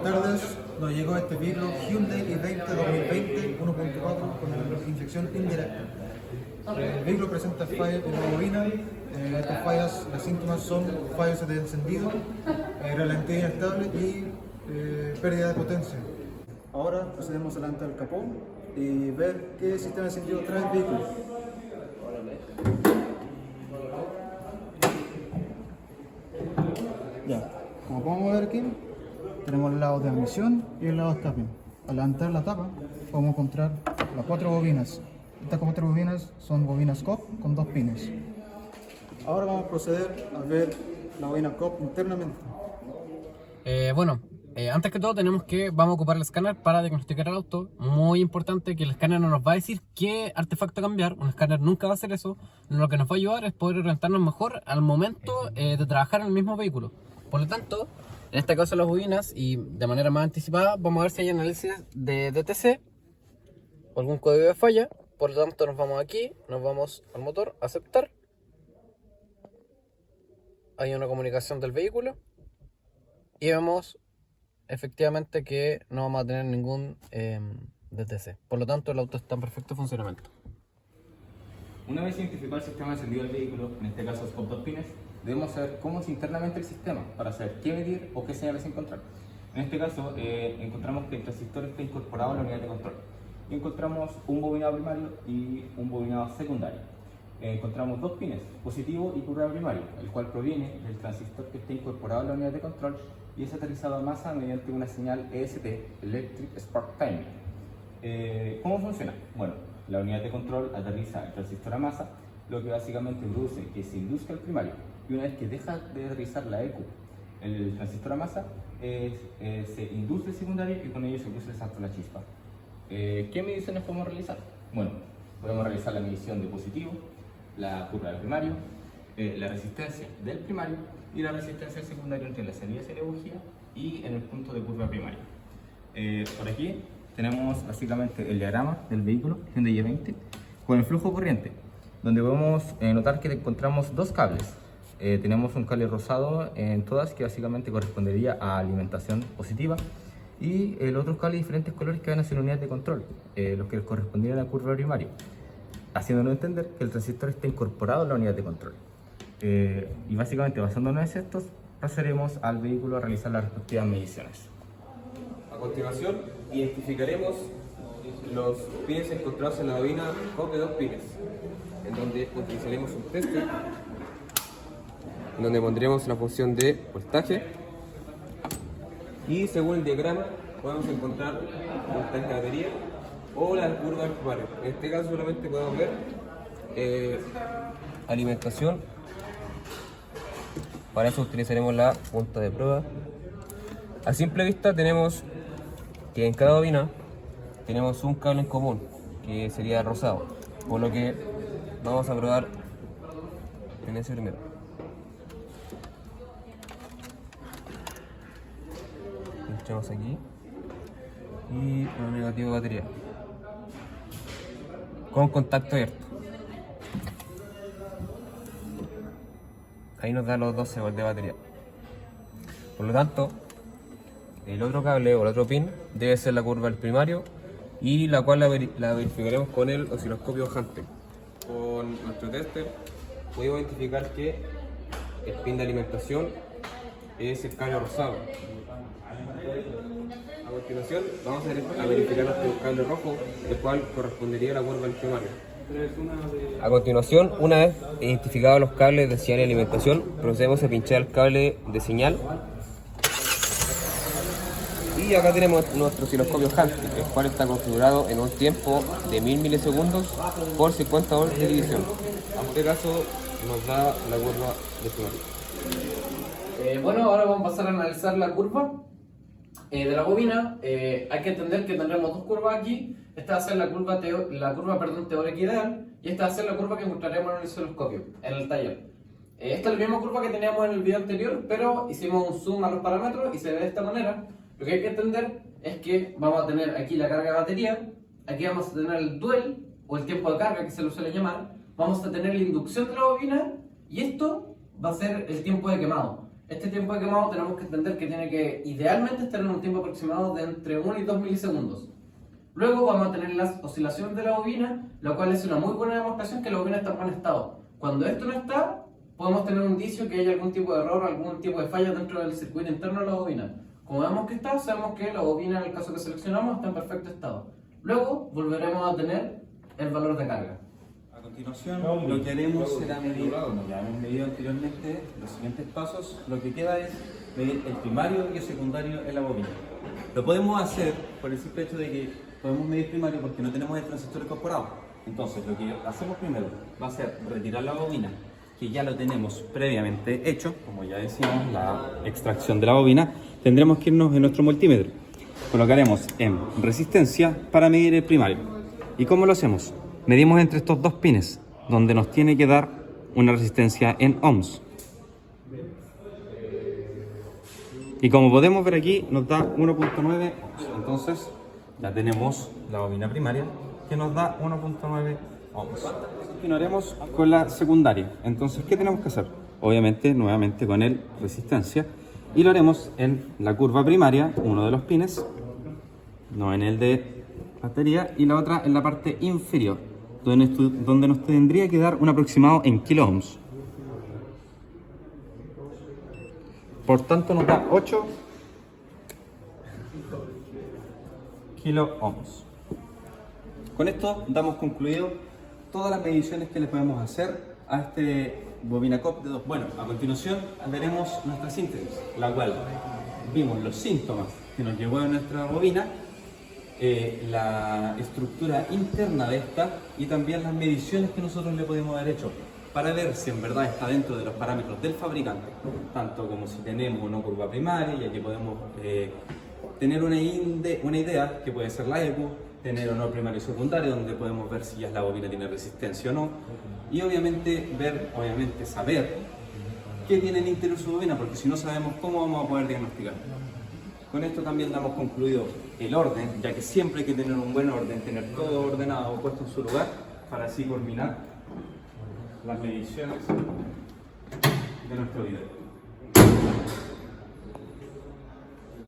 Buenas tardes, nos llegó este vehículo Hyundai i20 2020 1.4 con inyección indirecta. El vehículo presenta fallas en la bobina, estas fallas, las síntomas son fallos de encendido, relentividad inestable y pérdida de potencia. Ahora procedemos a levantar el capó y ver qué sistema de encendido trae el vehículo. Ya, como podemos ver aquí, tenemos el lado de admisión y el lado de escape. Al levantar la tapa, podemos encontrar las 4 bobinas. Estas 4 bobinas son bobinas COP con 2 pines. Ahora vamos a proceder a ver la bobina COP internamente. Antes que todo vamos a ocupar el escáner para diagnosticar el auto. Muy importante que el escáner no nos va a decir qué artefacto cambiar. Un escáner nunca va a hacer eso. Lo que nos va a ayudar es poder orientarnos mejor al momento de trabajar en el mismo vehículo. Por lo tanto, en este caso las bobinas, y de manera más anticipada, vamos a ver si hay análisis de DTC o algún código de falla. Por lo tanto, nos vamos aquí, nos vamos al motor, aceptar. Hay una comunicación del vehículo y vemos efectivamente que no vamos a tener ningún DTC. Por lo tanto, el auto está en perfecto funcionamiento. Una vez identificado el sistema de encendido del vehículo, en este caso es con 2 pines, debemos saber cómo es internamente el sistema para saber qué medir o qué señales encontrar. En este caso, encontramos que el transistor está incorporado a la unidad de control. Y encontramos un bobinado primario y un bobinado secundario. Encontramos 2 pines, positivo y curva primario, el cual proviene del transistor que está incorporado a la unidad de control y es aterrizado a masa mediante una señal EST, Electric Spark Timing. ¿Cómo funciona? Bueno, la unidad de control aterriza el transistor a masa, lo que básicamente produce que se induzca el primario, y una vez que deja de aterrizar la EQ, el transistor a masa, se induce el secundario y con ello se produce el salto de la chispa. ¿Qué mediciones podemos realizar? Bueno, podemos realizar la medición de positivo, la curva del primario, la resistencia del primario y la resistencia del secundario entre la salida de la bujía y en el punto de curva primaria. Por aquí tenemos básicamente el diagrama del vehículo Hyundai i20 con el flujo corriente, donde podemos notar que encontramos 2 cables. Tenemos un cable rosado en todas que básicamente correspondería a alimentación positiva y el otro cable de diferentes colores que van hacia la unidad de control, los que correspondían a la curva primaria, haciéndonos entender que el transistor está incorporado a la unidad de control. Y básicamente basándonos en estos, pasaremos al vehículo a realizar las respectivas mediciones. A continuación, identificaremos los pines encontrados en la bobina COP de 2 pines, en donde utilizaremos un tester, en donde pondremos la función de voltaje y según el diagrama podemos encontrar voltaje de batería o la curva del primario. En este caso solamente podemos ver alimentación. Para eso utilizaremos la punta de prueba. A simple vista tenemos que en cada bobina tenemos un cable en común, que sería rosado, por lo que vamos a probar en ese primero. Pinchamos aquí y el negativo de batería con contacto abierto. Ahí nos da los 12 volts de batería. Por lo tanto, el otro cable o el otro pin debe ser la curva del primario, y la cual la verificaremos con el osciloscopio Hunter. Con nuestro tester podemos identificar que el pin de alimentación es el cable rosado. A continuación vamos a verificar nuestro cable rojo, el cual correspondería a la curva del primario. A continuación, una vez identificados los cables de señal y alimentación, procedemos a pinchar el cable de señal. Y acá tenemos nuestro osciloscopio Hunter, el cual está configurado en un tiempo de 1000 milisegundos por 50 volts de división. En este caso nos da la curva de primario. Ahora vamos a pasar a analizar la curva de la bobina. Hay que entender que tendremos 2 curvas aquí. Esta va a ser la curva teórica ideal, y esta va a ser la curva que encontraremos en el osciloscopio, en el taller. Esta es la misma curva que teníamos en el video anterior, pero hicimos un zoom a los parámetros y se ve de esta manera. Lo que hay que entender es que vamos a tener aquí la carga de batería, aquí vamos a tener el duel o el tiempo de carga, que se lo suele llamar, vamos a tener la inducción de la bobina, y esto va a ser el tiempo de quemado. Este tiempo de quemado tenemos que entender que tiene que idealmente estar en un tiempo aproximado de entre 1 y 2 milisegundos. Luego vamos a tener las oscilaciones de la bobina, lo cual es una muy buena demostración que la bobina está en buen estado. Cuando esto no está, podemos tener un indicio que hay algún tipo de error, algún tipo de falla dentro del circuito interno de la bobina. Como vemos que está, sabemos que la bobina, en el caso que seleccionamos, está en perfecto estado. Luego volveremos a tener el valor de carga. A continuación, lo que haremos será medir, como ya hemos medido anteriormente, los siguientes pasos. Lo que queda es medir el primario y el secundario en la bobina. Lo podemos hacer por el simple hecho de que podemos medir primario porque no tenemos el transistor incorporado. Entonces, lo que hacemos primero va a ser retirar la bobina, que ya lo tenemos previamente hecho, como ya decíamos, la extracción de la bobina. Tendremos que irnos en nuestro multímetro. Colocaremos en resistencia para medir el primario. ¿Y cómo lo hacemos? Medimos entre estos dos pines, donde nos tiene que dar una resistencia en ohms. Y como podemos ver aquí, nos da 1.9 ohms. Entonces, ya tenemos la bobina primaria, que nos da 1.9 ohms. Continuaremos con la secundaria. Entonces, ¿qué tenemos que hacer? Obviamente, nuevamente con el resistencia. Y lo haremos en la curva primaria, uno de los pines, no en el de batería, y la otra en la parte inferior, donde nos tendría que dar un aproximado en kilo ohms. Por tanto, nos da 8 kilo ohms. Con esto damos concluido todas las mediciones que le podemos hacer a este bobina COP de 2. Bueno, a continuación veremos nuestra síntesis, la cual vimos los síntomas que nos llevó a nuestra bobina, la estructura interna de esta y también las mediciones que nosotros le podemos haber hecho para ver si en verdad está dentro de los parámetros del fabricante, tanto como si tenemos una curva primaria, ya que podemos tener una idea que puede ser la ECU, tener o no primario y secundario, donde podemos ver si ya la bobina tiene resistencia o no, y obviamente saber qué tiene en el interior su bobina, porque si no sabemos cómo vamos a poder diagnosticar. Con esto también damos concluido el orden, ya que siempre hay que tener un buen orden, tener todo ordenado, puesto en su lugar, para así culminar las mediciones de nuestro video.